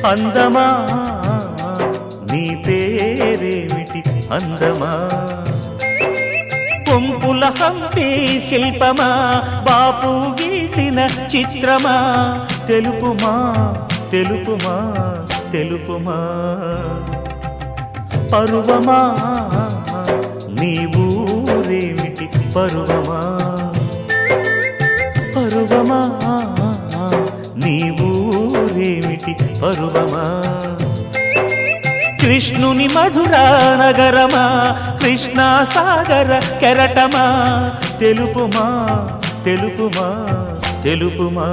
అందమా నీ పేరేమిటి అందమా కొంపుల హంపి శిల్పమా బాపు గీసిన చిత్రమా తెలుపుమా తెలుపుమా తెలుపుమా పరువమా నీ ఊరేమిటి పరువమా పరువమా నీ ఊరేమిటి పరువమా కృష్ణుని మధురా నగరమా కృష్ణా సాగర కెరటమా తెలుపుమా తెలుపుమా తెలుపుమా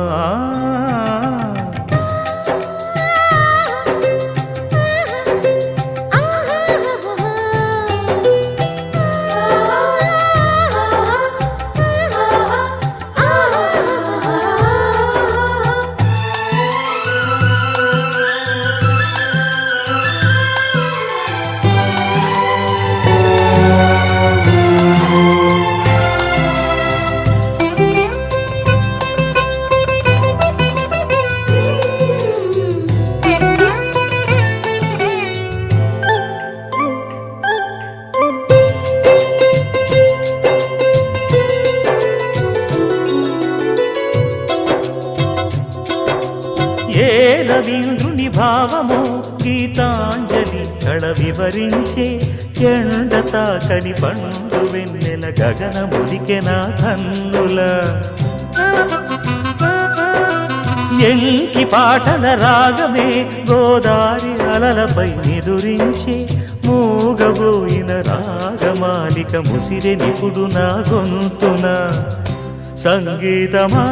ఏ రవీంద్రుని భావము గీతాంజలి కళ వివరించే ఎండ తాకని పండు వెన్నెల గగనములికెన కన్నుల ఎంకి పాటల రాగమే గోదారి అలలపై ఎదురించే మూగబోయిన రాగమాలిక ముసిరె నిపుడు నా గొంతున సంగీతమా